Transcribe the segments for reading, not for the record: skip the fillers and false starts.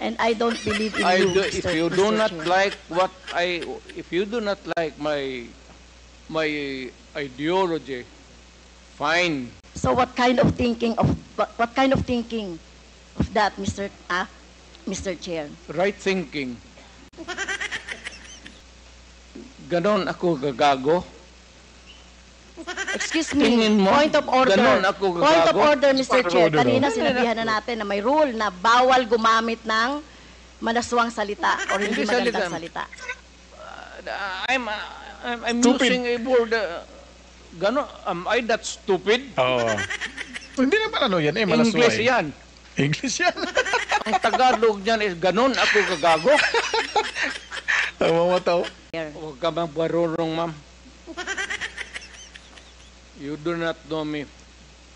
And I don't believe in I you, do, if Mr. you do Mr. not Chair. like if you do not like my ideology, fine. So what kind of thinking of that, Mr. Chair? Right thinking. Ganon ako gagago. Excuse me, Tingin mo, point of order. ganon ako Point of gagago? order, Mr. Chair. order, Kanina no? sinabihan na natin na may rule na bawal gumamit ng manaswang salita o hindi Hindi magandang salita. salita. I'm Stupid. using a word. Ganon, am I that stupid? Oo. Hindi naman ano yan eh, malasway. English yan. English yan. Ang Tagalog niyan is ganon ako gagago. Tawa mo tao. Huwag ka bang barurong, ma'am. You do not know me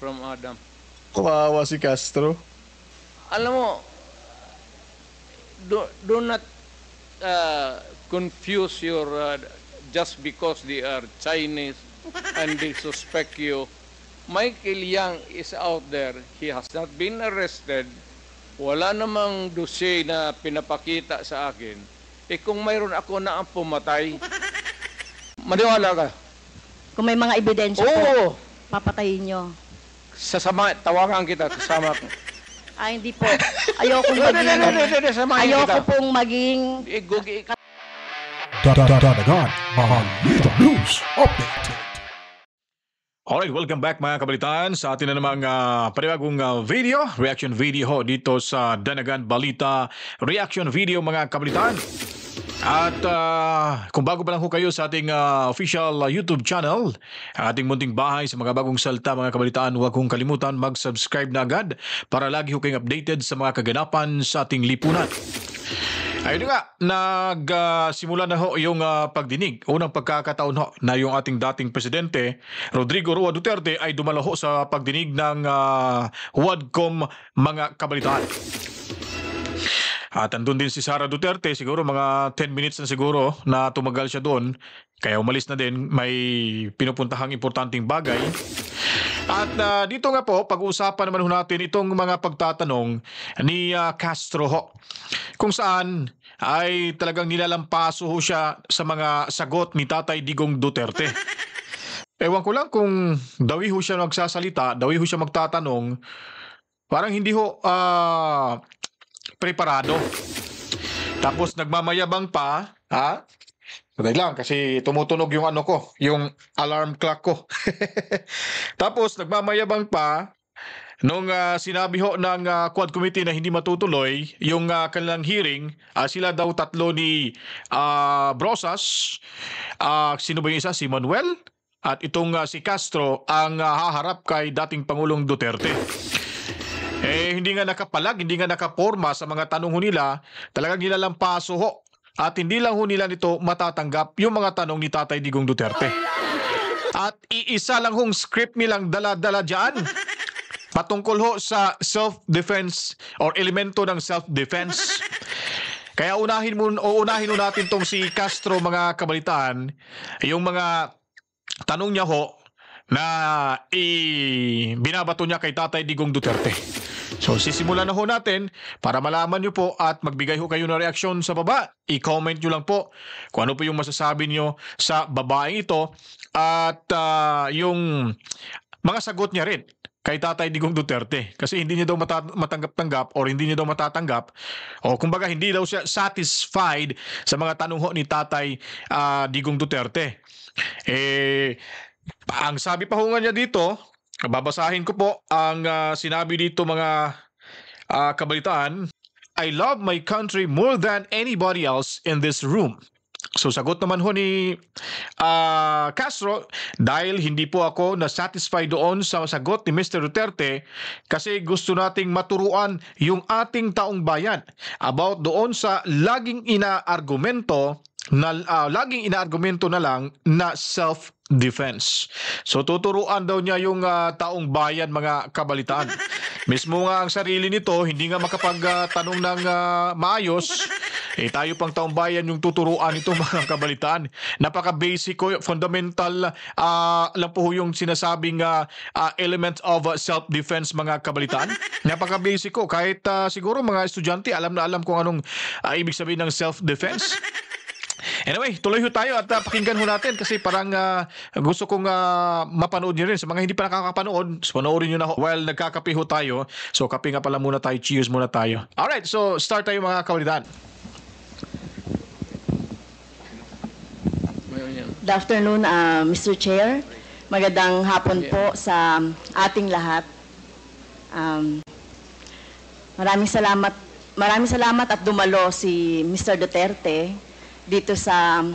from Adam. Kawawa si Castro. Alam mo, do not confuse your, just because they are Chinese and they suspect you. Michael Yang is out there. He has not been arrested. Wala namang dossier na pinapakita sa akin. Eh kung mayroon ako na ang pumatay, maniwala ka? Kung may mga ebidensya po, Oo! papatayin nyo. Sasama, tawagan kita, kasama ko. Hindi po. Ayokong maging... Samahin Ayoko kita. pong maging... Dadagan Balita News Update. Alright, welcome back mga kabalitaan sa atin na namang panibagong reaction video ho dito sa Danagan Balita Reaction Video mga kabalitaan. At kung bago pa lang ho kayo sa ating official YouTube channel, ating munting bahay sa mga bagong salta mga kabalitaan, huwag kong kalimutan mag-subscribe na agad para lagi ho kayong updated sa mga kaganapan sa ating lipunan. Ayun nga, nagsimula na ho yung pagdinig. Unang pagkakataon ho na yung ating dating presidente, Rodrigo Roa Duterte, ay dumalo ho sa pagdinig ng Huadcom mga kabalitaan. At andun din si Sara Duterte, siguro mga 10 minutes na siguro na tumagal siya doon. Kaya umalis na din, may pinupuntahang importanteng bagay. At dito nga po, pag-uusapan naman ho natin itong mga pagtatanong ni Castro ho. Kung saan ay talagang nilalampaso ho siya sa mga sagot ni Tatay Digong Duterte. Ewan ko lang kung dawi ho siya magsasalita, dawi ho siya magtatanong, parang hindi ho preparado. Tapos nagmamayabang pa, ha? Patay lang kasi tumutunog yung ano ko, yung alarm clock ko. Tapos nagmamayabang pa nung sinabi ho ng Quad Committee na hindi matutuloy yung kanilang hearing, sila daw tatlo ni Brosas, sino ba yung isa? Si Manuel at itong si Castro ang haharap kay dating Pangulong Duterte. Eh, hindi nga nakapalag, hindi nga nakaporma sa mga tanong ho nila, talagang nilalampaso ho. At hindi lang ho nila nito matatanggap yung mga tanong ni Tatay Digong Duterte. At iisa lang hong script nilang dala-dala dyan, patungkol ho sa self-defense or elemento ng self-defense. Kaya unahin mo natin tong si Castro mga kabalitaan, yung mga tanong niya ho na binabato niya kay Tatay Digong Duterte. So sisimulan na ho natin para malaman nyo po at magbigay ho kayo ng reaksyon sa baba. I-comment nyo lang po kung ano po yung masasabi nyo sa babaeng ito at yung mga sagot niya rin kay Tatay Digong Duterte. Kasi hindi niya daw matanggap-tanggap or hindi niya daw matatanggap o kumbaga hindi daw siya satisfied sa mga tanong ho ni Tatay Digong Duterte. Ang sabi pa ho nga niya dito, babasahin ko po ang sinabi dito mga kabalitaan. I love my country more than anybody else in this room. So sagot naman ho ni Castro, dahil hindi po ako na-satisfy doon sa sagot ni Mr. Duterte kasi gusto nating maturuan yung ating taong bayan about doon sa laging inaargumento na lang na self-defense. So tuturuan daw niya yung taong bayan mga kabalitaan. Mismo nga ang sarili nito hindi nga makapagtanong ng maayos Tayo pang taong bayan yung tuturuan ito mga kabalitaan. Napaka-basic ko, fundamental lang po yung sinasabing element of self-defense mga kabalitaan. Napaka-basic ko. Kahit siguro mga estudyante, alam na alam kung anong ibig sabihin ng self-defense. Anyway, tuloy ho tayo at pakinggan ho natin kasi parang gusto kong mapanood nyo rin. Sa mga hindi pa nakakapanood, panoorin nyo na ho while nagkakape ho tayo. So kape nga pala muna tayo, cheers muna tayo. Alright, so start tayo mga kabalitaan. Good afternoon, Mr. Chair. Magandang hapon po sa ating lahat. Maraming salamat at dumalo si Mr. Duterte dito sa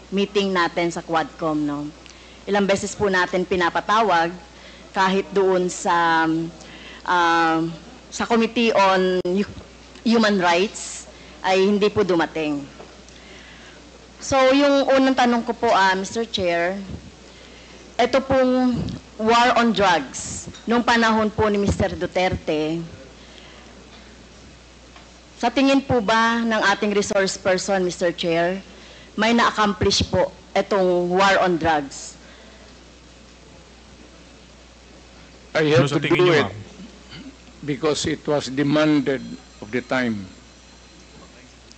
meeting natin sa Quadcom. No? Ilang beses po natin pinapatawag kahit doon sa Committee on Human Rights ay hindi po dumating. So, yung unang tanong ko po, Mr. Chair, ito pong war on drugs, nung panahon po ni Mr. Duterte, sa tingin po ba ng ating resource person, Mr. Chair, may na-accomplish po itong war on drugs? I have Ano sa to tingin do niyo, it because it was demanded of the time.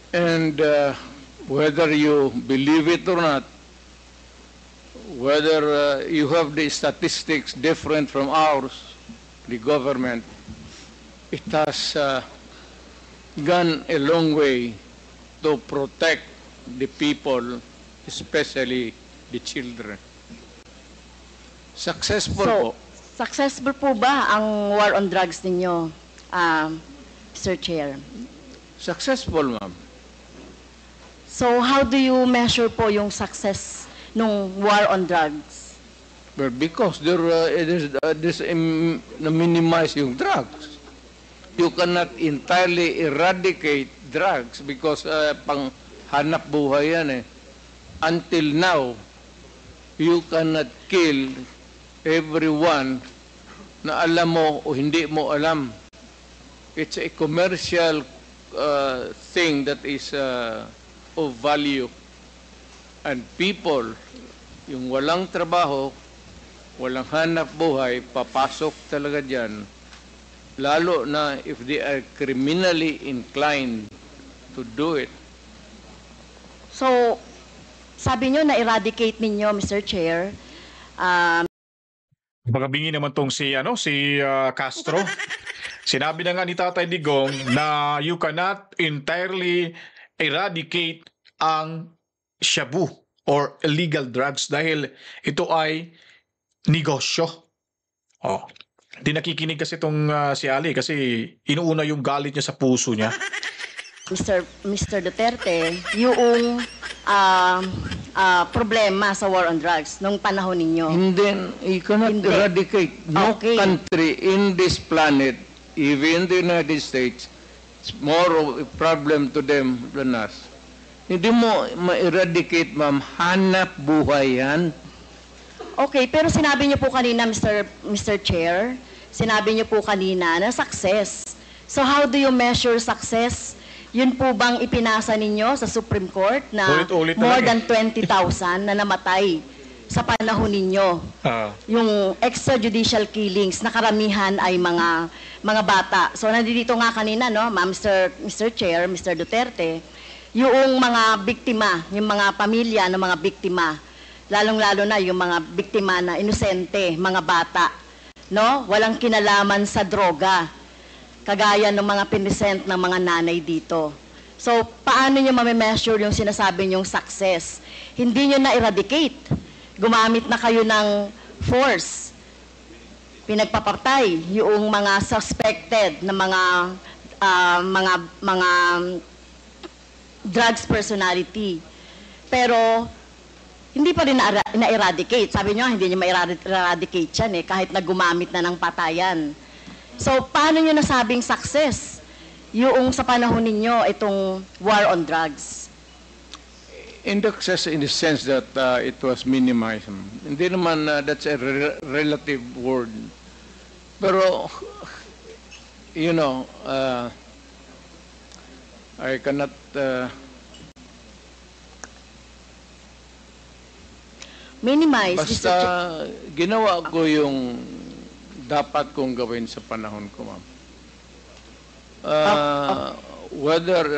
And whether you believe it or not, whether you have the statistics different from ours, the government, it has gone a long way to protect the people, especially the children. Successful po. Successful po ba ang war on drugs ninyo, Mr. Chair? Successful, ma'am. So, how do you measure po yung success nung war on drugs? Well, because there's na-minimize yung drugs. You cannot entirely eradicate drugs because pang hanap buhay yan eh. Until now, you cannot kill everyone na alam mo o hindi mo alam. It's a commercial thing that is of value. And people, yung walang trabaho, walang hanap buhay, papasok talaga dyan. Lalo na if they are criminally inclined to do it. So, sabi nyo na-eradicate ninyo, Mr. Chair, Pagkabingi naman tong si Castro. Sinabi na nga ni Tatay Digong na you cannot entirely eradicate ang shabu or illegal drugs dahil ito ay negosyo. Oh. Di nakikinig kasi itong si Ali kasi inuuna yung galit niya sa puso niya. Mr. Duterte, yung problema sa war on drugs nung panahon ninyo. And then, you cannot Hindi. eradicate. No Okay. country in this planet, even the United States, it's more of a problem to them than us. Hindi mo ma-eradicate, ma'am. Hanap buhay yan. Okay, pero sinabi niyo po kanina, Mr. Chair, sinabi niyo po kanina na success. So how do you measure success? Yun po bang ipinasa ninyo sa Supreme Court na Ulit-ulit na more lang than 20,000 na namatay sa panahon ninyo? Yung extrajudicial killings na karamihan ay mga bata. So nandito nga kanina, no, Mr. Chair, Mr. Duterte, yung mga biktima, yung mga pamilya ng mga biktima, lalong-lalo na yung mga biktima na inosente, mga bata, no? Walang kinalaman sa droga, kagaya ng mga pinisent ng mga nanay dito. So, paano nyo mamimeasure yung sinasabi nyong success? Hindi nyo na-eradicate. Gumamit na kayo ng force. Pinagpapatay yung mga suspected na mga drugs personality. Pero, hindi pa rin na-eradicate. Sabi nyo, hindi nyo ma-eradicate yan kahit na gumamit na ng patayan. So, paano nyo nasabing success yung sa panahon ninyo itong war on drugs? Success in the sense that it was minimized. Hindi naman that's a relative word. Pero, you know, I cannot Minimize, Mr. basta ginawa ko yung dapat kong gawin sa panahon ko, ma'am. Whether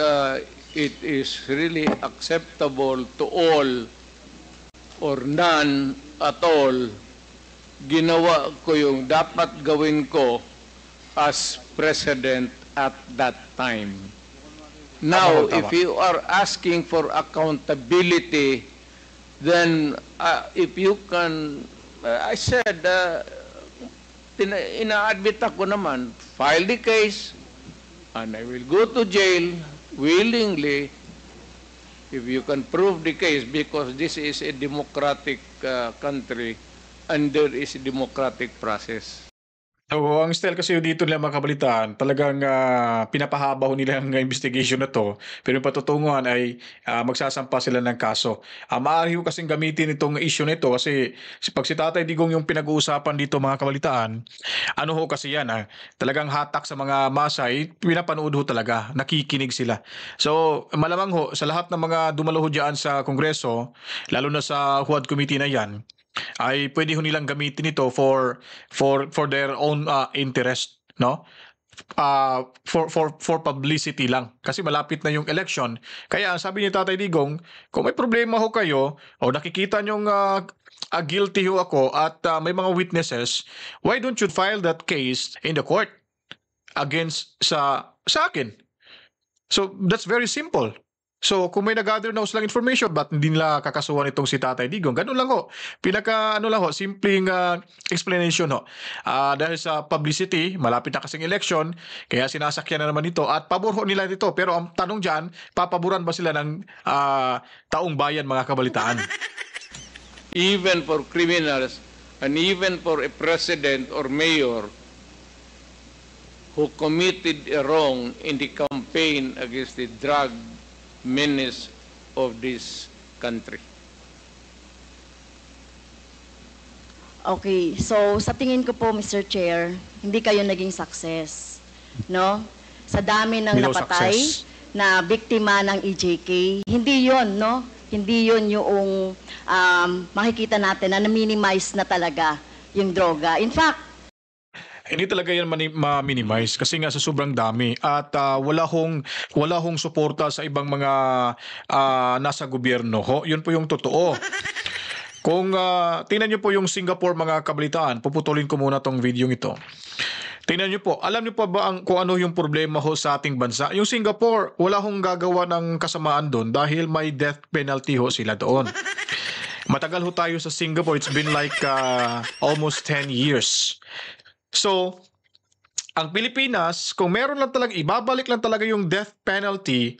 it is really acceptable to all or none at all, ginawa ko yung dapat gawin ko as president at that time. Now, if you are asking for accountability, then if you can, I said, ina-admit ako naman, file the case, and I will go to jail willingly if you can prove the case, because this is a democratic country and there is a democratic process. So, ang style kasi dito nila mga kabalitaan, talagang pinapahaba ho nila ang investigation na to, pero yung patutunguhan ay magsasampa sila ng kaso. Maaari ho kasing gamitin itong issue na ito kasi pag si Tatay Digong yung pinag-uusapan dito mga kabalitaan, ano ho kasi yan, talagang hatak sa mga masay, pinapanood ho talaga, nakikinig sila. So, malamang ho, sa lahat ng mga dumalo ho dyan sa Kongreso, lalo na sa HUAD Committee na yan, ay pwede ho nilang gamitin ito for their own interest, no? For publicity lang kasi malapit na yung election. Kaya sabi ni Tatay Digong, kung may problema ho kayo o nakikita nyong guilty ho ako at may mga witnesses, why don't you file that case in the court against sa akin? So that's very simple. So, kung may nag-gather na silang information, ba't hindi nila kakasuhan itong si Tatay Digong? Ganun lang ho. Simpleng explanation ho. Dahil sa publicity, malapit na kasing election, kaya sinasakyan na naman ito at pabor ho nila dito. Pero ang tanong dyan, papaboran ba sila ng taong bayan mga kabalitaan? Even for criminals and even for a president or mayor who committed a wrong in the campaign against the drug menace of this country. Okay, so sa tingin ko po, Mr. Chair, hindi kayo naging success, no? Sa dami ng Below napatay success. na biktima ng EJK, hindi yon, no? Hindi yon yung makikita natin na na-minimize na talaga yung droga. In fact, Hindi talaga yan ma-minimize kasi nga sa sobrang dami at wala hong suporta sa ibang mga nasa gobyerno ho. Yun po yung totoo. Kung tingnan niyo po yung Singapore mga kabalitaan, puputulin ko muna tong video ito. Tingnan niyo po, alam niyo pa ba kung ano yung problema ho sa ating bansa? Yung Singapore, wala hong gagawa ng kasamaan doon dahil may death penalty ho sila doon. Matagal ho tayo sa Singapore, it's been like almost 10 years. So, ang Pilipinas, kung meron lang talaga, ibabalik lang talaga yung death penalty,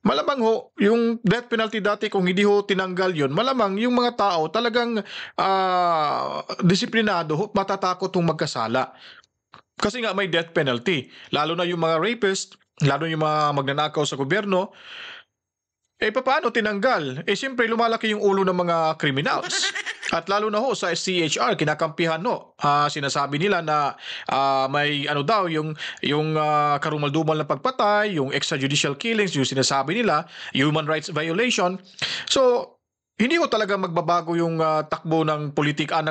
malamang ho, yung death penalty dati kung hindi ho tinanggal yun, malamang yung mga tao talagang disiplinado ho, matatakot hong magkasala. Kasi nga may death penalty, lalo na yung mga rapist, lalo yung mga magnanakaw sa gobyerno, paano tinanggal? Siyempre lumalaki yung ulo ng mga criminals. At lalo na ho sa CHR, kinakampihan no. Sinasabi nila na may daw yung karumal-dumal na pagpatay, yung extrajudicial killings, yung sinasabi nila, human rights violation. So, hindi ho talaga magbabago yung takbo ng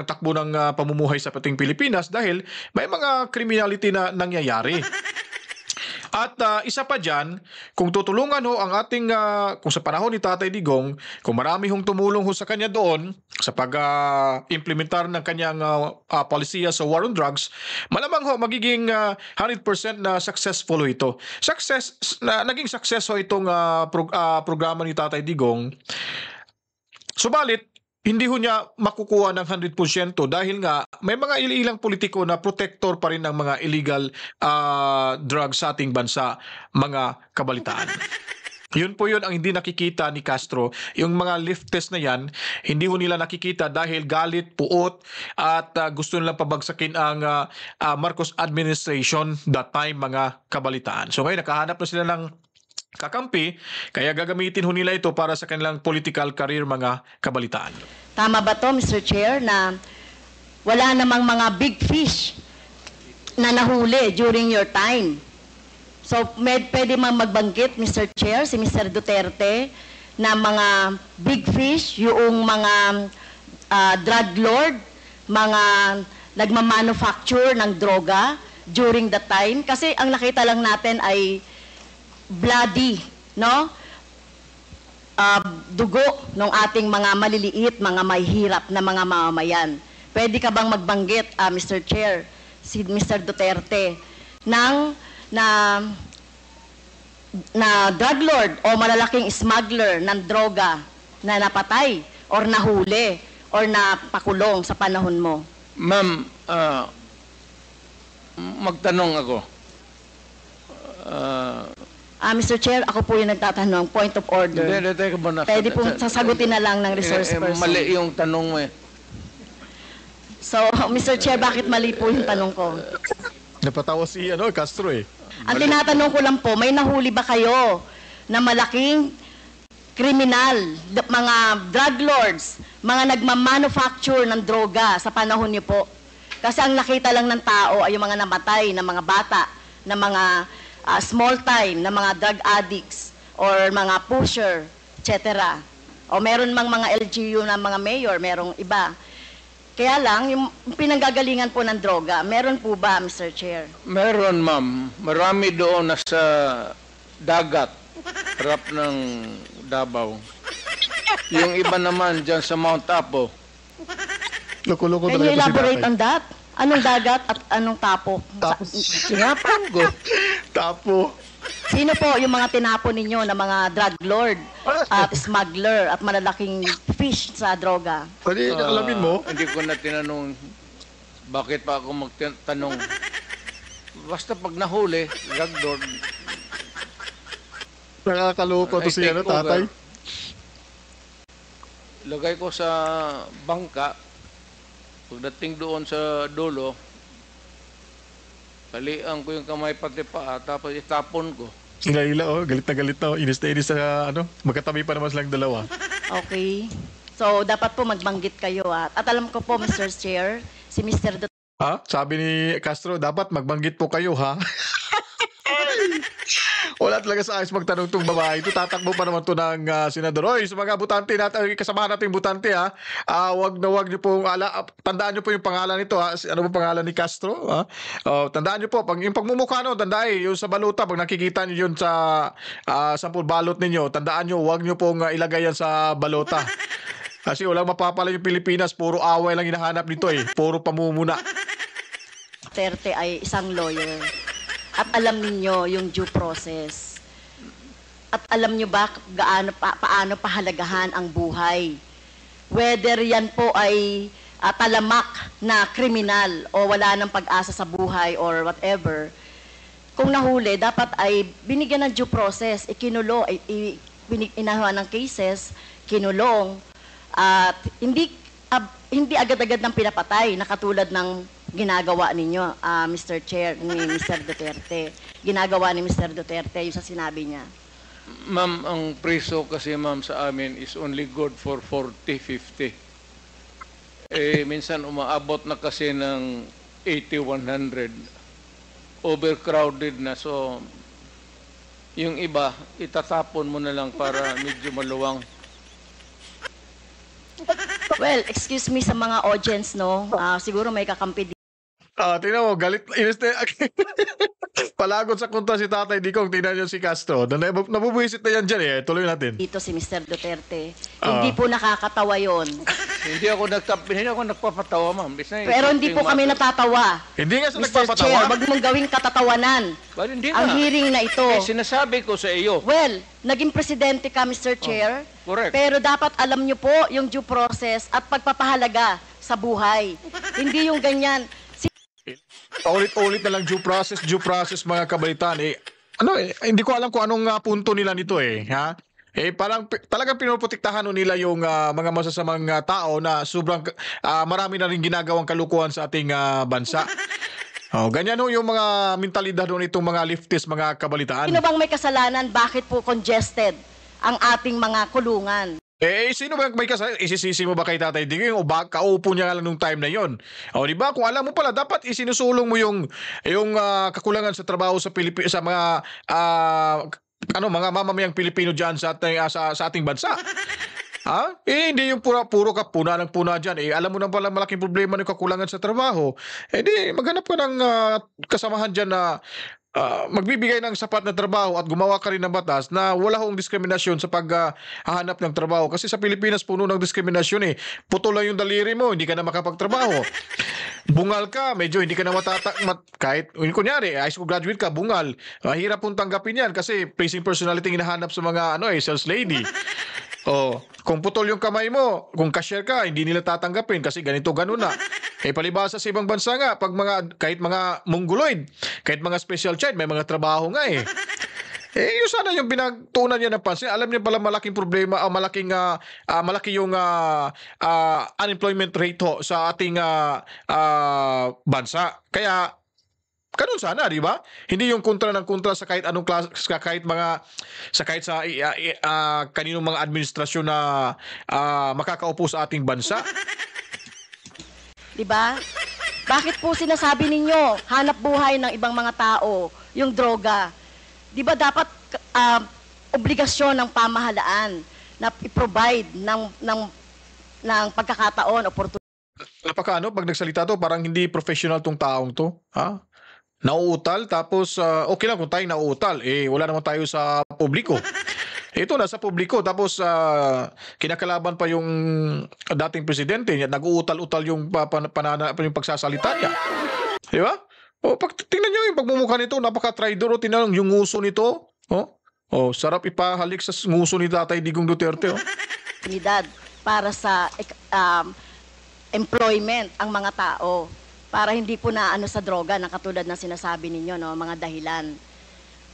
takbo ng pamumuhay sa pating Pilipinas dahil may mga criminality na nangyayari. At isa pa dyan, kung tutulungan ho ang ating, kung sa panahon ni Tatay Digong, kung marami hong tumulong ho sa kanya doon sa pag-implementar ng kanyang polisiya sa war on drugs, malamang ho magiging 100% na successful ho ito. Naging success ho itong programa ni Tatay Digong. Subalit, hindi ho niya makukuha ng 100% dahil nga may mga ilang politiko na protector pa rin ng mga illegal drugs sa ating bansa, mga kabalitaan. Yun po yun ang hindi nakikita ni Castro. Yung mga leftist na yan, hindi ho nila nakikita dahil galit, puot, at gusto nilang pabagsakin ang Marcos administration that time, mga kabalitaan. So ngayon, nakahanap na sila ng kakampi, kaya gagamitin ho nila ito para sa kanilang political career, mga kabalitaan. tama ba to, Mr. Chair, na wala namang mga big fish na nahuli during your time? So, pwede magbanggit, Mr. Chair, si Mr. Duterte, na mga big fish, yung mga drug lord, mga nagmamanufacture ng droga during the time. Kasi ang nakita lang natin ay bloody, no? Dugo ng ating mga maliliit, mga mahihirap na mga mamamayan. Pwede ka bang magbanggit, Mr. Chair, si Mr. Duterte, na drug lord o malalaking smuggler ng droga na napatay or nahuli or napakulong sa panahon mo? Ma'am, magtanong ako. Mr. Chair, ako po yung nagtatanong. Point of order. Hindi, teka muna. Pwede pong sasagutin na lang ng resource person. Mali yung tanong mo eh. So, Mr. Chair, bakit mali po yung tanong ko? Napatawa si Castro eh. Ang tinatanong ko lang po, may nahuli ba kayo na malaking kriminal, mga drug lords, mga nagmamanufacture ng droga sa panahon niyo po? Kasi ang nakita lang ng tao ay yung mga namatay na mga bata, na mga small time, na mga drug addicts, or mga pusher, etc. O meron mang mga LGU na mga mayor, merong iba. Kaya lang, yung pinanggagalingan po ng droga, meron po ba, Mr. Chair? Meron, ma'am. Marami doon nasa dagat, harap ng Davao. Yung iba naman dyan sa Mount Apo. Loko-loko Can you elaborate on that? Anong dagat at anong tapo? Sinapan ko. Tapo. Sino po yung mga tinapon ninyo na mga drug lord at smuggler at malalaking fish sa droga? Pwede, alamin mo. Hindi ko na tinanong bakit pa ako magtanong. Basta pag nahuli, drug lord, Nakakaloko to I si take over. tatay. Lagay ko sa bangka. Pagdating doon sa dulo, talian ko yung kamay pati paa, tapos itapon ko. Ngayon galit na inis na inis sa magkatabi pa naman silang dalawa. Okay. So, dapat po magbanggit kayo. At alam ko po, Mr. Chair, si Mr. Ha? Sabi ni Castro, dapat magbanggit po kayo, ha? Wala talaga sa ayos magtanong tong babae. Ito, tatakbo pa naman to ng senador. Oy, sa mga butante natin, kasamahan natin yung butante, ha? Wag niyo pong, tandaan niyo po yung pangalan nito, ha? Ano ba pangalan ni Castro, ha? Tandaan niyo po, yung pagmumukha, tandaan, yung sa baluta, pag nakikita niyo yun sa sampul balot ninyo, tandaan niyo, wag niyo pong ilagay yan sa balota. Kasi walang mapapala yung Pilipinas, puro away lang hinahanap nito eh. Puro pamumuna. Duterte ay isang lawyer. At alam ninyo yung due process. At alam nyo ba paano pahalagahan ang buhay? Whether yan po ay talamak na kriminal o wala ng pag-asa sa buhay or whatever, kung nahuli, dapat ay binigyan ng due process, ikinulo, inahawa ng cases, kinulong, at hindi agad-agad ng pinapatay na katulad ng ginagawa ninyo, Mr. Chair, ni Mr. Duterte. Ginagawa ni Mr. Duterte yung sa sinabi niya. Ma'am, ang preso kasi ma'am sa amin is only good for 40, 50. Minsan umaabot na kasi ng 80, 100. Overcrowded na. So, yung iba, itatapon mo na lang para medyo maluwang. Well, excuse me sa mga audience, no? Siguro may kakampi Tingnan mo, galit, inis na palagot sa kontra si Tatay Digong, tingnan niyo si Castro. Nabubuisit na yan dyan eh. Tuloy natin. dito si Mr. Duterte. Hindi po nakakatawa yon. Hindi ako nagpapatawa, ma'am. Pero hindi po kami natatawa. Hindi nga sa Mr. nagpapatawa. Chair, wag mong gawing katatawanan Well, hindi ang na. hearing na ito. Sinasabi ko sa iyo. Well, naging presidente ka, Mr. Chair. Correct. Pero dapat alam niyo po yung due process at pagpapahalaga sa buhay. Hindi yung ganyan. Ulit-ulit na lang due process mga kabalitan. Hindi ko alam kung anong punto nila nito eh. Ha? Parang talagang pinoprotektahan nila yung mga masasamang tao na sobrang marami na rin ginagawang kalukuhan sa ating bansa. Ganyan yung mga mentalidad itong mga leftist, mga kabalitaan. Sino bang may kasalanan? Bakit po congested ang ating mga kulungan? Sino ba may kasalanan? Isisisi mo ba kay Tatay Digong o ba kaupo niya nga lang nung time na yon? O di ba? Kung alam mo pala, dapat isinusulong mo yung kakulangan sa trabaho sa Pilipinas, sa mga mga mamamayang Pilipino diyan sa ating bansa. Hindi yung puro ka puna ng puna dyan. Alam mo na pala malaking problema ng kakulangan sa trabaho. Di maghanap ka ng kasamahan dyan na magbibigay ng sapat na trabaho at gumawa ka rin ng batas na wala hong diskriminasyon sa paghahanap ng trabaho. Kasi sa Pilipinas puno ng diskriminasyon Putol lang yung daliri mo, hindi ka na makapagtrabaho. Bungal ka, medyo hindi ka na kahit, kunyari, high school graduate ka, bungal. Hirap pong tanggapin yan kasi pleasing personality ang hinahanap sa mga sales lady. Kung putol yung kamay mo, kung cashier ka, hindi nila tatanggapin kasi ganito, ganun na. Palibasa sa ibang bansa nga, kahit mga mongoloid, kahit mga special child, may mga trabaho nga yun sana yung pinagtuunan niya ng pansin. Alam niya pala malaking problema, malaki yung unemployment rate sa ating bansa. Kaya, ganun sana, di ba? Hindi yung kontra ng kontra sa kahit anong klase, kahit sa kaninong mga administrasyon na makakaupo sa ating bansa. Di ba? Bakit po sinasabi ninyo hanap buhay ng ibang mga tao yung droga? Di ba dapat obligasyon ng pamahalaan na i-provide ng pagkakataon, opportunity? Pag nagsalita to, parang hindi professional tong taong to. Nauutal, tapos okay lang kung tayo nauutal. Wala naman tayo sa publiko. Ito na sa publiko, tapos kinakalaban pa yung dating presidente niya, nag-uutal-utal yung pagsasalita niya. Di ba? Tingnan niyo yung pagmumukha nito, napaka-traidor. Tingnan yung nguso nito. Sarap ipahalik sa nguso ni Tatay Digong Duterte. Unidad para sa employment ang mga tao, para hindi po na sa droga na katulad ng sinasabi ninyo, mga dahilan.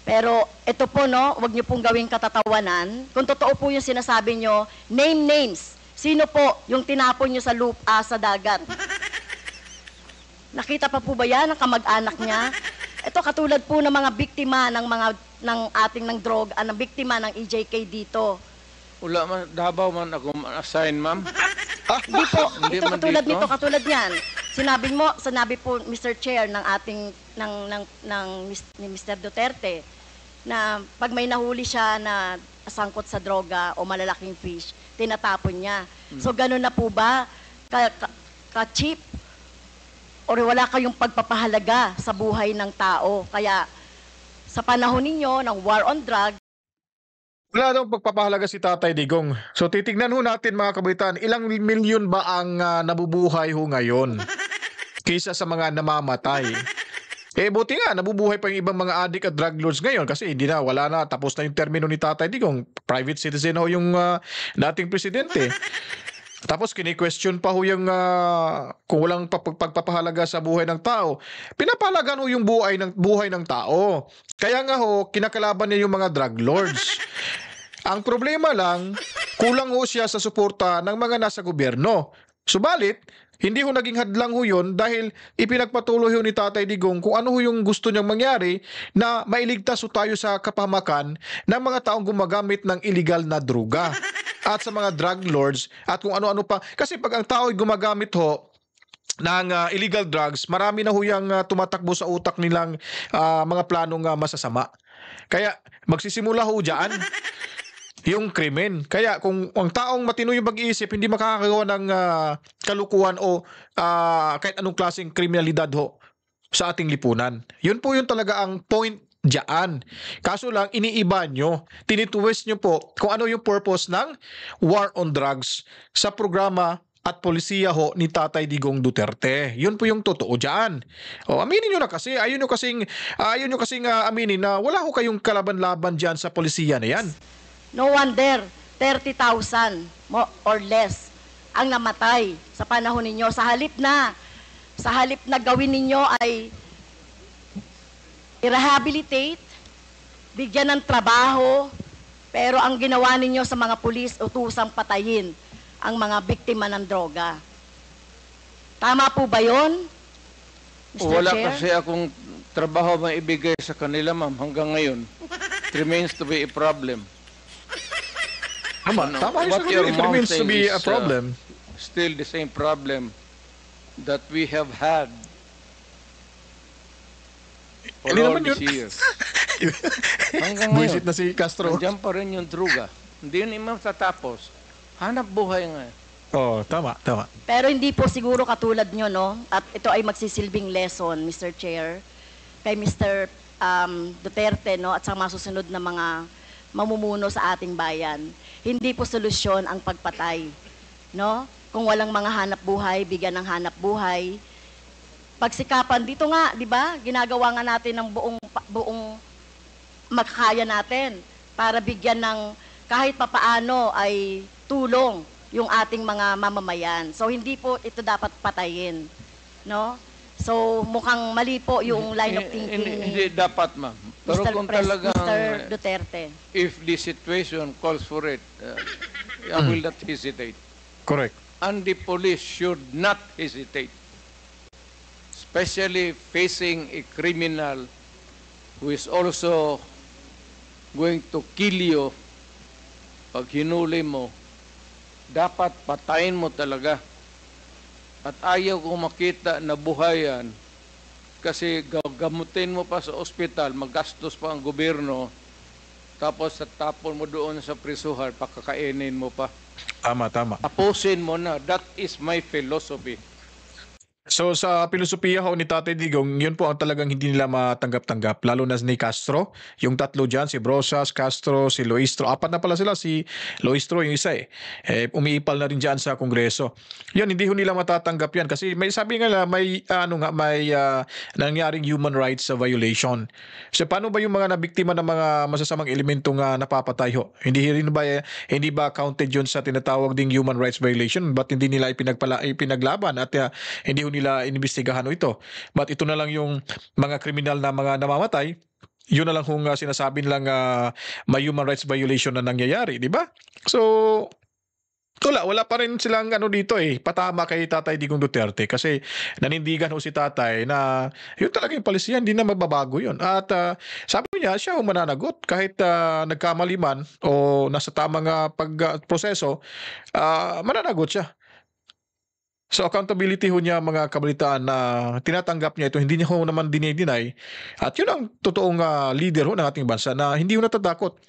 Pero ito po, wag niyo pong gawing katatawanan. Kung totoo po yung sinasabi niyo, name names. Sino po yung tinapon niyo sa dagat? Nakita pa po ba yan ng kamag-anak niya? Ito katulad po ng mga biktima ng droga, ng biktima ng EJK dito. Wala man, Davao man ako assign, ma'am. Hindi po. Hindi Ito man katulad dito. nito, katulad yan. Sinabi po Mr. Chair ng ni Mr. Duterte na pag may nahuli siya na sangkot sa droga o malalaking fish, tinatapon niya. So ganun na po ba ka-cheap? O wala kayong pagpapahalaga sa buhay ng tao? Kaya sa panahon ninyo ng war on drugs, wala daw pagpapahalaga si Tatay Digong. So titignan natin mga kabaitan, ilang milyon ba ang nabubuhay ngayon kaysa sa mga namamatay? Buti nga, nabubuhay pa yung ibang mga addict at drug lords ngayon kasi wala na, tapos na yung termino ni Tatay Digong. Private citizen yung dating presidente. Tapos kini-question pa yung kung walang pagpapahalaga sa buhay ng tao. Pinapahalagan yung buhay ng tao. Kaya nga kinakalaban niya yung mga drug lords. Ang problema lang, kulang siya sa suporta ng mga nasa gobyerno. Subalit, hindi naging hadlang yun dahil ipinagpatuloy ni Tatay Digong kung ano yung gusto niyang mangyari na mailigtas tayo sa kapahamakan ng mga taong gumagamit ng illegal na droga at sa mga drug lords at kung ano-ano pa. Kasi pag ang tao ay gumagamit ng illegal drugs, marami na yung tumatakbo sa utak nilang mga planong masasama. Kaya magsisimula dyan yung krimen. Kaya kung ang taong matino yung mag-iisip, hindi makakagawa ng kalukuhan o kahit anong klaseng kriminalidad sa ating lipunan. Yun po yung talaga ang point diyan. Kaso lang, iniiba nyo, tinitwist nyo po kung ano yung purpose ng war on drugs sa programa at polisiya ni Tatay Digong Duterte. Yun po yung totoo diyan. Aminin nyo na kasi, ayun nyo kasing aminin na wala kayong kalaban-laban diyan sa polisiya na yan. no wonder 30,000 or less ang namatay sa panahon ninyo. Sa halip na gawin ninyo ay i-rehabilitate, bigyan ng trabaho, pero ang ginawa ninyo sa mga pulis, utusang patayin ang mga biktima ng droga. Tama po ba yun, Mr. Wala Chair? kasi akong trabaho maibigay sa kanila, ma'am, hanggang ngayon. It remains to be a problem. Tama, tama what yun. you're It remains to mounting be is a problem. still the same problem that we have had for Hindi all naman these yun. years. Hanggang Buisit ngayon, na si Castro. nandiyan pa rin yung druga. Hindi yun matatapos. Hanap buhay nga. Oh, tama, tama. Pero hindi po siguro katulad nyo, no? At ito ay magsisilbing lesson, Mr. Chair, kay Mr. Duterte, no? At sa mga susunod na mga mamumuno sa ating bayan. Hindi po solusyon ang pagpatay, no? Kung walang mga hanap buhay, bigyan ng hanap buhay. Pagsikapan dito nga, 'di ba? Ginagawa nga natin ng buong makakaya natin para bigyan ng kahit papaano ay tulong yung ating mga mamamayan. So hindi po ito dapat patayin, no? So mukhang mali po yung line of thinking Hindi ni dapat, ma'am. Pero kung talagang, Mr. Duterte. if the situation calls for it, I will not hesitate. Correct. And the police should not hesitate. Especially facing a criminal who is also going to kill you. Pag hinuli mo, dapat patayin mo talaga. At ayaw kong makita na buhayan kasi gamutin mo pa sa ospital, magastos pa ang gobyerno, tapos tapon mo doon sa prisuhan, pakakainin mo pa. Tama, tama. Tapusin mo na. That is my philosophy. So sa filosofiya ho ni Tatay Digong, yun po ang talagang hindi nila matanggap-tanggap. Lalo na ni Castro, yung tatlo dyan, si Brosas, Castro, si Loistro. Apat na pala sila, si Loistro yung isa umiipal na rin dyan sa Kongreso. Yun, hindi ho nila matatanggap yan. Kasi may sabi nga may nangyaring human rights violation. So paano ba yung mga nabiktima ng mga masasamang elementong napapatay ho? Hindi ba counted yun sa tinatawag ding human rights violation? Ba't hindi nila ipinaglaban at hindi nila inimbestigahan ito. But ito na lang yung mga kriminal na mga namamatay, yun na lang kung sinasabi nilang may human rights violation na nangyayari, di ba? So, wala pa rin silang dito patama kay Tatay Digong Duterte kasi nanindigan ho si Tatay na yun talaga yung palisiyan, hindi na mababago yun. At sabi niya, siya mananagot kahit nagkamali man o nasa tamang pagproseso, mananagot siya. So accountability ho niya mga kabalitaan na tinatanggap niya ito, hindi niya ho naman dinay-deny. At yun ang totoong leader ho ng ating bansa na hindi ho natatakot.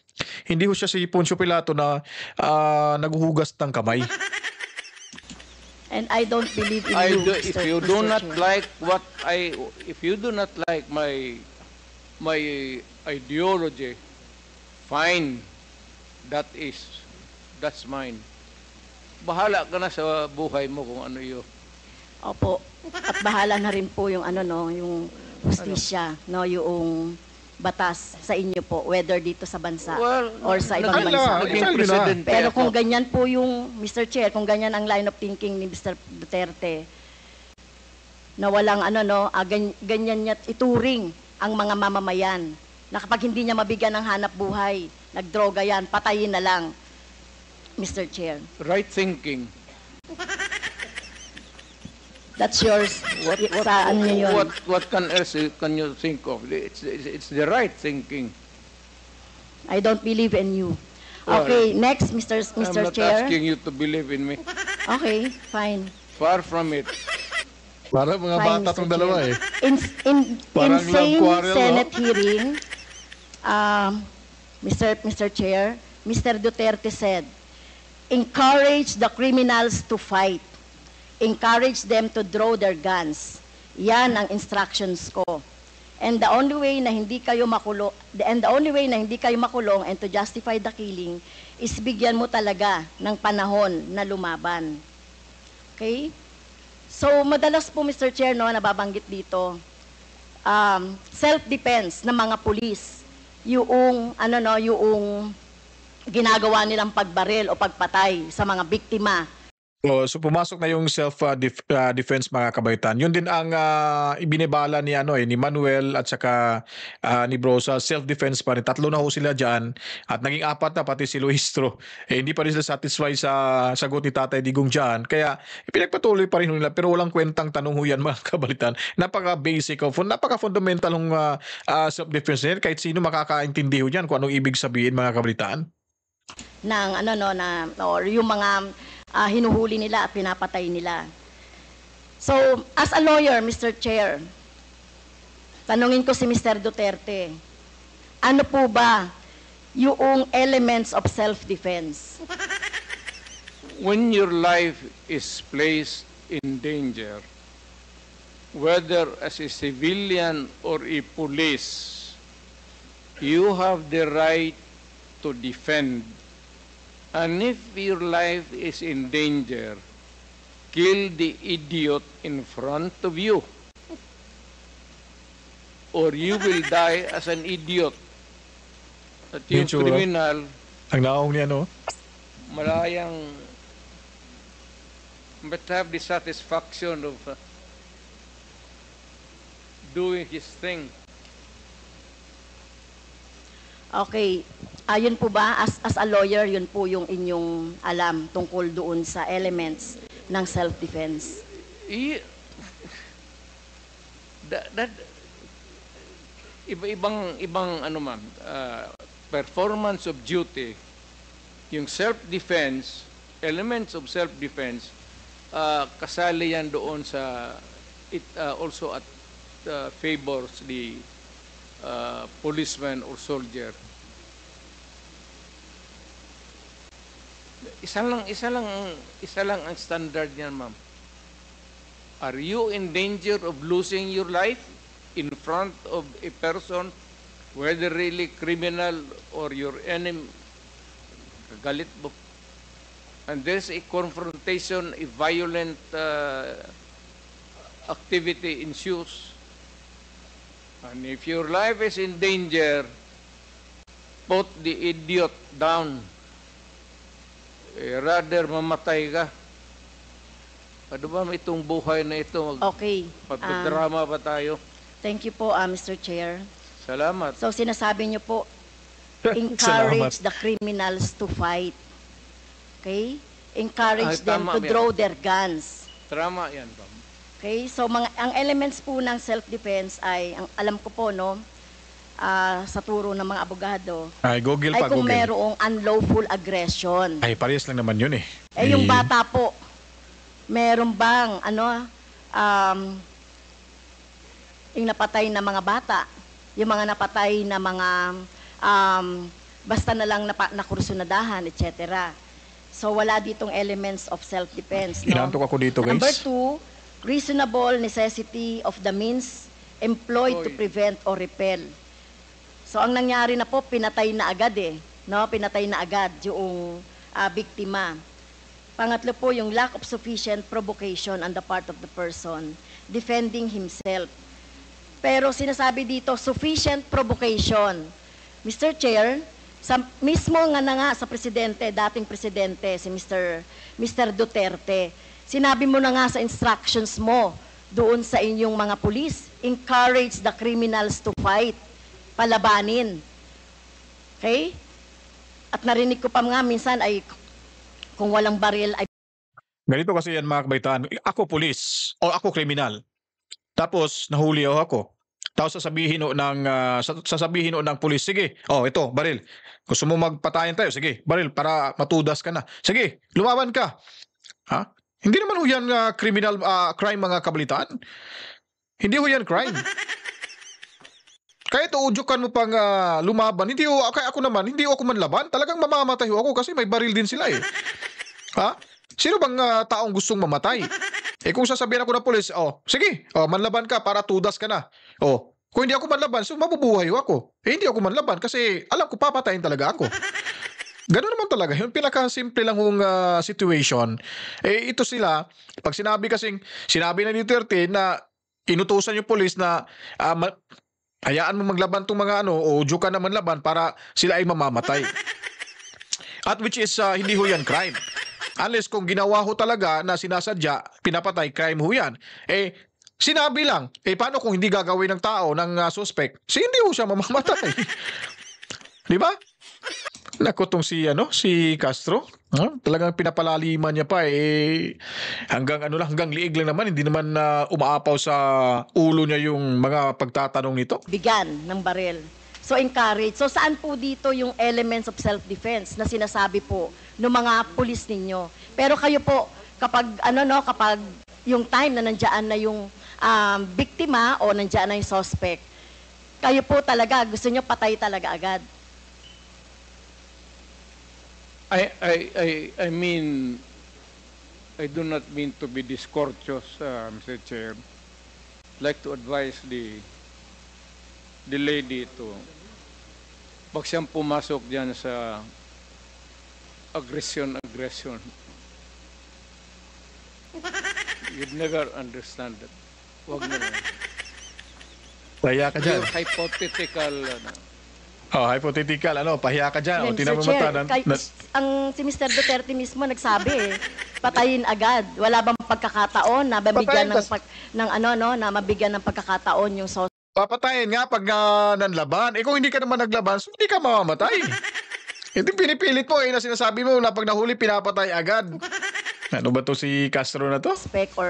Hindi ho siya si Poncio Pilato na naghuhugas ng kamay. And I don't believe in you, If Mr. you do Mr. not Chair. like if you do not like my ideology, fine. That's mine. Bahala ka na sa buhay mo kung ano yun. Opo. At bahala na rin po yung yung hustisya, yung batas sa inyo po, whether dito sa bansa Well, or sa ibang bansa. naging Well, presidente Pero kung ako. ganyan po yung, Mr. Chair, kung ganyan ang line of thinking ni Mr. Duterte, na walang ganyan niya ituring ang mga mamamayan, na kapag hindi niya mabigyan ng hanap buhay, nagdroga yan, patayin na lang, Mr. Chair. Right thinking. That's yours. Saan niyo yun? What else can you think of? It's the right thinking. I don't believe in you. Well, Okay, next, Mr. I'm not Chair. asking you to believe in me. Okay, fine. Far from it. Para mga Fine, bata Mr. tong dalawa Chair. In Parang love same quarrel, Senate hearing, Mr. Chair, Mr. Duterte said, encourage the criminals to fight. Encourage them to draw their guns. Yan ang instructions ko. And the only way na hindi kayo makulong, and to justify the killing is bigyan mo talaga ng panahon na lumaban. Okay? So, madalas po, Mr. Chair, nababanggit dito, self-defense ng mga pulis, yung ginagawa nilang pagbaril o pagpatay sa mga biktima. So pumasok na yung self-defense mga kabaitan. Yun din ang ibinibala ni ni Manuel at saka ni Brosa, self-defense pa rin. Tatlo na ho sila diyan at naging apat na pati si Luistro. Hindi pa rin sila satisfied sa sagot ni Tatay Digong diyan. Kaya ipinagpatuloy pa rin nila pero walang kwentang tanong ho yan mga kabaitan. Napaka-basic napaka-fundamental ng self-defense yan. Kahit sino makakaintindi ho yan kung anong ibig sabihin mga kabaitan. ng ano no na or yung mga hinuhuli nila at pinapatay nila. So, as a lawyer, Mr. Chair, tanungin ko si Mr. Duterte, ano po ba yung elements of self-defense? When your life is placed in danger, whether as a civilian or a police, you have the right to defend. And if your life is in danger, kill the idiot in front of you, or you will die as an idiot. At yung Yun siguro. kriminal, Ang naong niya, no? malayang but have the satisfaction of doing his thing. Okay, yun po ba, as a lawyer, yun po yung inyong alam tungkol doon sa elements ng self-defense? That ibang ano ma'am, performance of duty, yung self-defense, elements of self-defense, kasali yan doon sa, it also at favors the policeman or soldier. Isa lang ang standard niyan, ma'am. Are you in danger of losing your life in front of a person, whether really criminal or your enemy, galit mo, and there's a confrontation, a violent activity ensues, and if your life is in danger, put the idiot down. Rather mamatay ka. Ano ba itong buhay na ito? Okay. Pagdrama pa tayo. Thank you po, Mr. Chair. Salamat. So sinasabi niyo po, encourage the criminals to fight. Okay? Encourage them tama to yan. draw their guns. Drama yan, ma'am. Okay? So ang elements po ng self-defense ay, ang alam ko po, no, sa turo ng mga abogado, Ay, Google ay pa, kung Google. merong unlawful aggression. Ay, parehas lang naman yun eh. Yung bata po, meron bang, yung napatay na mga bata, yung mga napatay na mga, basta na lang nakursunadahan, etc. So, wala ditong elements of self-defense. No? Inantok ako dito, guys. Number 2, reasonable necessity of the means employed to prevent or repel. So, ang nangyari na po, pinatay na agad eh. No? Pinatay na agad yung biktima. Pangatlo po, yung lack of sufficient provocation on the part of the person defending himself. Pero sinasabi dito, sufficient provocation. Mr. Chair, mismo nga sa presidente, dating presidente, si Mr. Duterte, sinabi mo na nga sa instructions mo doon sa inyong mga pulis, encourage the criminals to fight, palabanin. Okay? At narinig ko pa nga minsan ay kung walang baril ay... Ganito kasi yan, mga kabaitaan. Ako pulis o ako kriminal. Tapos nahuli ako. Tapos sasabihin ng pulis, sige, ito, baril. Gusto mo magpatayan tayo? Sige, baril, para matudas ka na. Sige, lumaban ka. Ha? Hindi naman ho yan criminal crime, mga kabalitaan. Hindi ho yan crime. Kahit udyukan mo pang lumaban, hindi ho, ako naman, hindi ho ako manlaban. Talagang mamamatay ho ako kasi may baril din sila eh. Ha? Sino bang taong gustong mamatay? Kung sasabihin ako ng pulis, sige, manlaban ka para tudas ka na. Kung hindi ako manlaban, so mabubuhay ho ako. Hindi ako manlaban kasi alam ko papatayin talaga ako. Gano'n naman talaga. Yung pinaka-simple lang hong situation. Ito sila, pag sinabi na ni Duterte na inutusan yung pulis na hayaan mo maglaban tong mga o udyukan na manlaban para sila ay mamamatay. At which is, hindi ho yan crime. Unless kung ginawa ho talaga na sinasadya, pinapatay, crime ho yan. Sinabi lang, paano kung hindi gagawin ng tao, ng suspect? Hindi ho siya mamamatay. Di ba? Naku, tong si Castro, talagang pinapalaliman niya pa hanggang liig lang naman, hindi naman umaapaw sa ulo niya yung mga pagtatanong nito. Bigan ng baril. So encourage. So saan po dito yung elements of self-defense na sinasabi po ng mga pulis ninyo? Pero kayo po, kapag kapag yung time na nandiyan na yung biktima o nandiyan na yung suspect, kayo po talaga gusto nyo patay talaga agad. I mean, I do not mean to be discourteous, Mr. Chair. I'd like to advise the lady to, pag siyang pumasok diyan sa aggression, you'd never understand that. Wag na lang. Pahiya ka dyan. Your hypothetical, Hypothetical, pahiya ka dyan. O, Mr. tinan mo Chair, mata. si Mr. Duterte mismo nagsabi patayin agad. Wala bang pagkakataon na mabigyan na mabigyan ng pagkakataon yung Papatayin nga pag nanlaban. Kung hindi ka naman naglaban, so hindi ka mamamatay. Ito pinipilit mo na sinasabi mo na pag nahuli, pinapatay agad. Ano ba to si Castro na to? suspect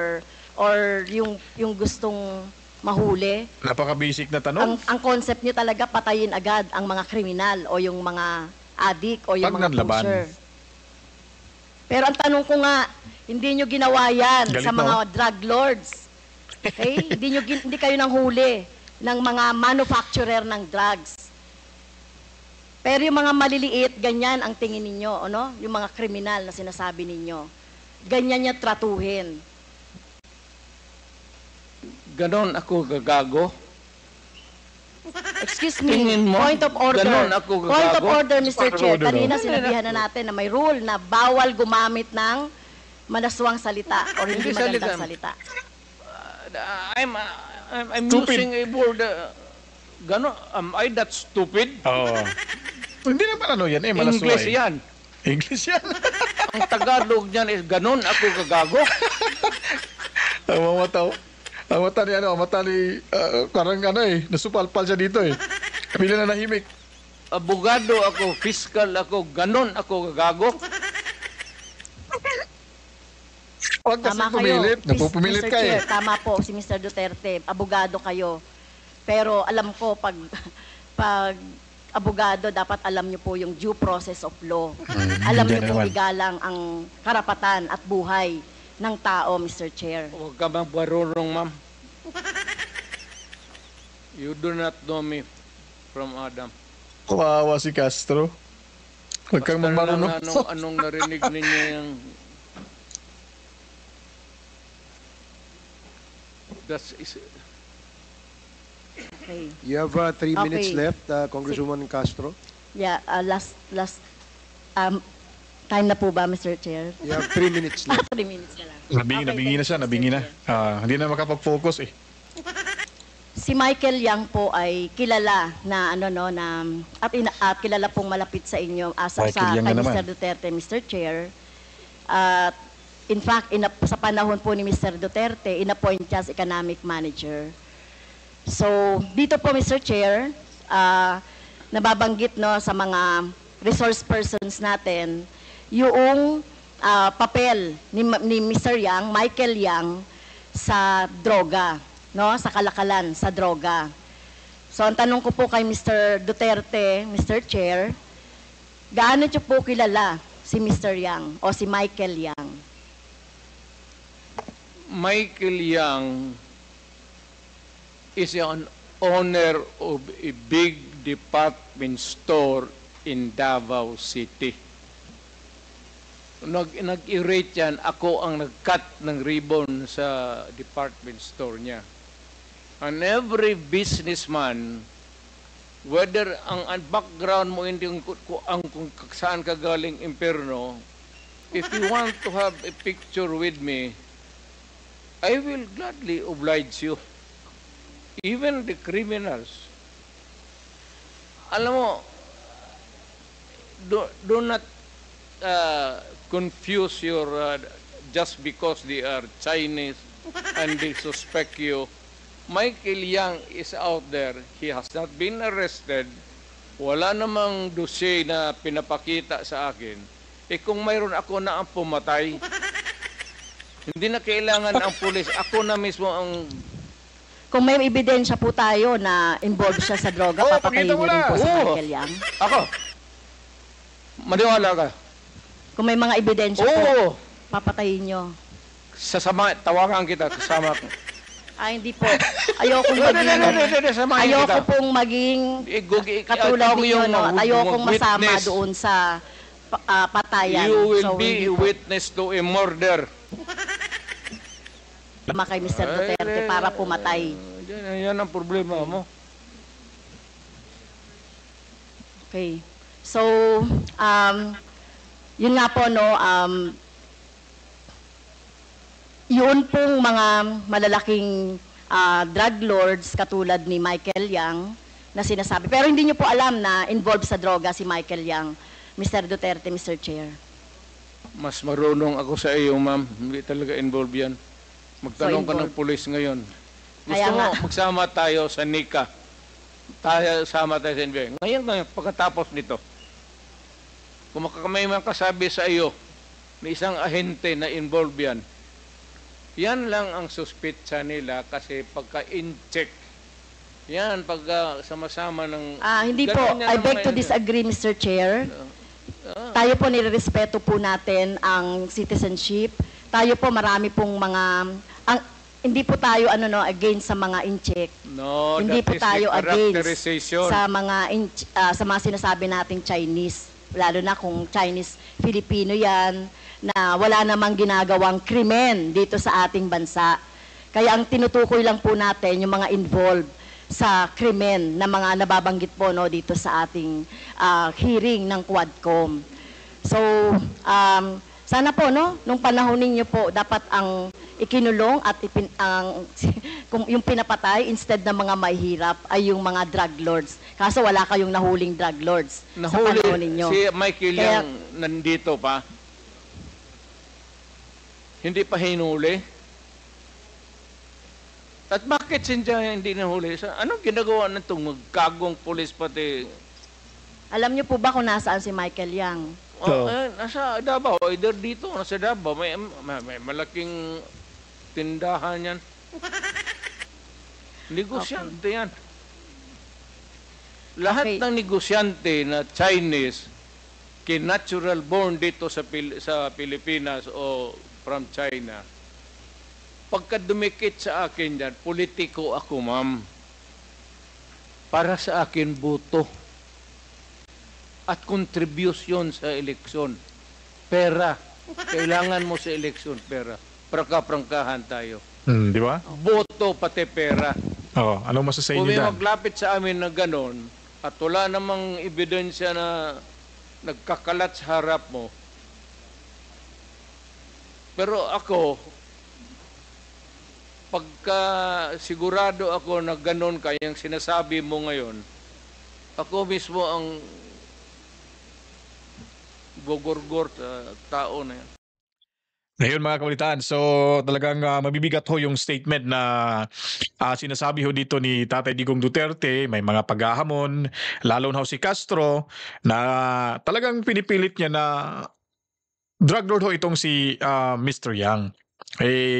or yung gustong mahuli. Napaka-basic na tanong. Ang concept niyo talaga patayin agad ang mga kriminal o yung mga addict o yung Pag mga nanlaban. pusher. Pero ang tanong ko nga, hindi niyo ginawa yan Galit sa mo. mga drug lords. Okay? hindi kayo nang huli ng mga manufacturer ng drugs. Pero yung mga maliliit, ganyan ang tingin ninyo, yung mga kriminal na sinasabi ninyo. Ganyan niya tratuhin. ganon ako gagago. Excuse me, Tingin mo, point of order. ganon ako gagago? Point of order, Mr. Chair. order, Kanina no? sinabihan na natin na may rule na bawal gumamit ng manaswang salita o hindi Hindi magandang salita. salita. I'm Stupid. using a word. Ganon, am I that stupid? Oo. Hindi naman yan malasway. English yan. English yan. Ang Tagalog niyan is ganon ako gagago. Ang mata ni parang nasupalpal siya dito Kabila na nahimik. Abogado ako, fiscal ako, ganon ako gagago. Huwag kasi Tama kayo. pumilit. Napupumilit Mr. ka Chair, tama po si Mr. Duterte. Abogado kayo. Pero alam ko, pag abogado, dapat alam niyo po yung due process of law. Alam hindi niyo po naman. igalang ang karapatan at buhay ng tao, Mr. Chair. Huwag ka magbarurong, ma'am. You do not know me from Adam. Kawawa si Castro. Huwag kang Basta na marunong. lang anong narinig ninyo yung... That's is... Okay. You have 3 minutes Okay. left, Congresswoman Castro. Yeah, last time na po ba, Mr. Chair? You have 3 minutes left. 3 minutes na lang. Nabingi na siya, nabingi na. Hindi na makapag-focus Si Michael Yang po ay kilala na at kilala pong malapit sa inyo Michael sa Yang kay na naman. Mr. Duterte, Mr. Chair. At in fact, sa panahon po ni Mr. Duterte, inappoint siya as economic manager. So, dito po Mr. Chair, nababanggit sa mga resource persons natin yung papel ni Mr. Yang, Michael Yang sa droga, sa kalakalan sa droga. So ang tanong ko po kay Mr. Duterte, Mr. Chair, gaano niyo po kilala si Mr. Yang o si Michael Yang? Michael Yang is an owner of a big department store in Davao City. Nag-irate yan, ako ang nag-cut ng ribbon sa department store niya. And every businessman, whether ang background mo hindi kung saan ka galing impyerno, if you want to have a picture with me, I will gladly oblige you. Even the criminals. Alam mo, do not confuse your, just because they are Chinese and they suspect you. Michael Yang is out there. He has not been arrested. Wala namang dossier na pinapakita sa akin. Kung mayroon ako na ang pumatay, hindi na kailangan ang pulis. Ako na mismo ang Kung may ebidensya po tayo na involved siya sa droga, Oo, papatayin pakita niyo mo rin na. po si Oo. Michael Yang. Ako. Maniwala ka. Kung may mga ebidensya po, Oo. papatayin niyo. Sasama, tawagan kita, kasama ko. Hindi po. Ayokong maging... Samahin Ayoko kita. pong maging katulad Ikaw ninyo, yung no? At ayokong masama witness. doon sa patayan. You will So, be hindi a po. witness to a murder. Tama kay Mr. Duterte para pumatay. Yan ang problema mo. Okay. So, yun nga po, no, yun pong mga malalaking drug lords katulad ni Michael Yang na sinasabi. Pero hindi nyo po alam na involved sa droga si Michael Yang, Mr. Duterte, Mr. Chair. Mas marunong ako sa iyo, ma'am. Hindi talaga involved yan. Magtanong ka ng involved. pulis ngayon. Kaya Gusto mo, nga. magsama tayo sa NICA. Sama tayo sa NBI. Ngayon, pagkatapos nito, kung may makasabi sa iyo na isang ahente na involved yan, yan lang ang suspitsa nila kasi pagka-in-check, yan, pag sama-sama ng... Hindi po. Ganun yan I ang beg to mga- disagree, Mr. Chair. Tayo po nirerespeto po natin ang citizenship. Tayo po marami pong mga... hindi po tayo against sa mga in-check. No, Hindi that po is tayo the against characterization. sa mga sinasabi nating Chinese, lalo na kung Chinese Filipino yan, na wala namang ginagawang krimen dito sa ating bansa. Kaya ang tinutukoy lang po natin yung mga involved sa krimen na mga nababanggit po dito sa ating hearing ng Quadcom. So, sana po, nung panahon ninyo po, dapat ang ikinulong at kung yung pinapatay instead ng mga mahihirap ay yung mga drug lords. Kaso wala kayong nahuling drug lords sa panahon ninyo. Si Michael Kaya- Yang nandito pa. Hindi pa hinuli. At bakit siya hindi nahuli? Anong ginagawa na itong magkagong pulis pati? Alam niyo po ba kung nasaan si Michael Yang? Nasa Davao, either dito, nasa Davao. May malaking tindahan yan. Negosyante yan. Lahat Okay. ng negosyante na Chinese, natural born dito sa Pilipinas o from China, pagka dumikit sa akin yan, politiko ako, ma'am. Para sa akin, boto. At contribution sa eleksyon. Pera. Kailangan mo sa eleksyon, pera. Prangka-prangkahan tayo. Di ba? Boto pati pera. Ano masasay Kung niyo may dyan? maglapit sa amin na ganon, at wala namang ebidensya na nagkakalat sa harap mo, pero ako, pagka sigurado ako na ganon kayang sinasabi mo ngayon, ako mismo ang gogorgor sa tao na yan. Ngayon mga kabalitaan, so talagang mabibigat ho yung statement na sinasabi ho dito ni Tatay Digong Duterte, may mga paghahamon, lalo na ho si Castro, na talagang pinipilit niya na drug lord ho itong si Mr. Yang.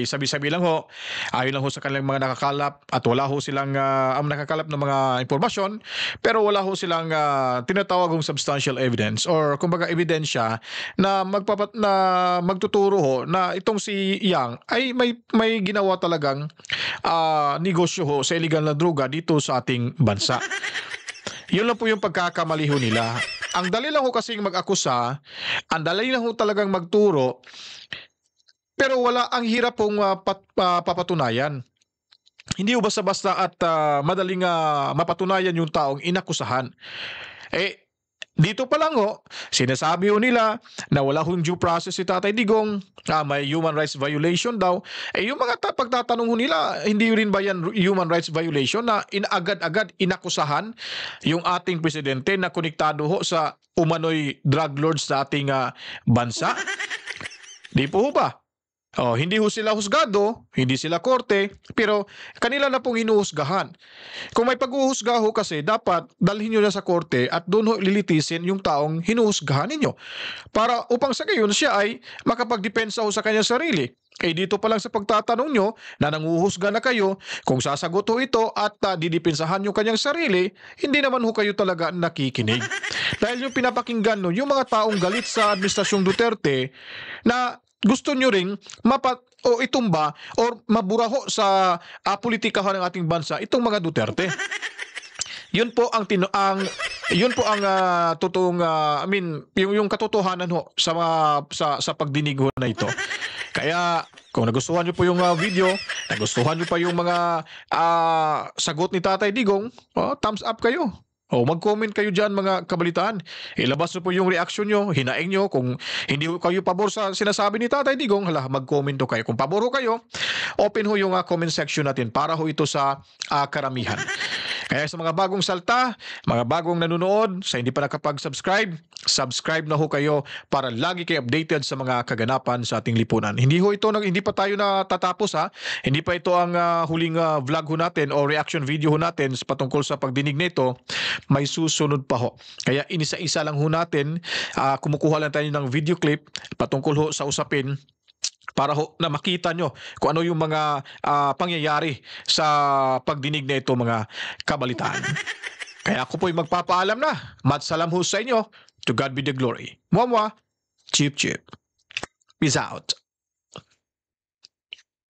Sabi-sabi lang ho, ayon lang ho sa kanilang mga nakakalap at wala ho silang nakakalap ng mga impormasyon, pero wala ho silang tinatawag ng substantial evidence or kumbaga ebidensya na magtuturo ho na itong si Yang ay may ginawa talagang negosyo ho sa illegal na droga dito sa ating bansa. Yun lang po yung pagkakamali ho nila. Ang dali lang ho kasing mag-akusa, ang dali lang ho talagang magturo, pero ang hirap pong papatunayan. Hindi ho basta-basta at madaling mapatunayan yung taong inakusahan. Dito pa lang ho, sinasabi ho nila na wala hong due process si Tatay Digong, may human rights violation daw. Yung mga pagtatanong ho nila, hindi rin ba yan human rights violation na agad-agad inakusahan yung ating presidente na konektado ho sa umano'y drug lords sa ating bansa? Di po ho ba? Hindi ho sila husgado, hindi sila korte, pero kanila na pong hinuhusgahan. Kung may pag-uhusga ho kasi, dapat dalhin nyo na sa korte at doon ho lilitisin yung taong hinuhusgahan ninyo. Para upang sa gayon siya ay makapagdepensa ho sa kanyang sarili. Eh dito pa lang sa pagtatanong nyo na nanguhusga na kayo kung sasagot ho ito at didipinsahan yung kanyang sarili, hindi naman ho kayo talaga nakikinig. Dahil yung pinapakinggan no, yung mga taong galit sa Administrasyong Duterte na gusto nyo ring o itumba o maburaho sa politikahan ng ating bansa itong mga Duterte. Yun po ang totoong yung katotohanan ho sa pagdinig ho na ito. Kaya kung nagustuhan niyo po yung video, nagustuhan niyo pa yung mga sagot ni Tatay Digong, thumbs up kayo. O mag-comment kayo dyan mga kabalitaan. Ilabas niyo po yung reaction niyo, hinaing niyo. Kung hindi kayo pabor sa sinasabi ni Tatay Digong, mag-comment ho kayo. Kung pabor ho kayo, open ho yung comment section natin para ho ito sa karamihan. Kaya sa mga bagong salta, mga bagong nanonood, sa hindi pa nakapag-subscribe, subscribe na ho kayo para lagi kayo updated sa mga kaganapan sa ating lipunan. Hindi pa tayo natatapos ha. Hindi pa ito ang huling vlog ho natin o reaction video ho natin patungkol sa pagdinig nito. May susunod pa ho. Kaya inisa-isa lang ho natin, kumukuha lang tayo ng video clip patungkol ho sa usapin para ho na makita nyo kung ano yung mga pangyayari sa pagdinig na ito mga kabalitaan. Kaya ako po'y magpapaalam na. Matsalam ho sa inyo. To God be the glory. Mwah mwah. Chip chip. Peace out.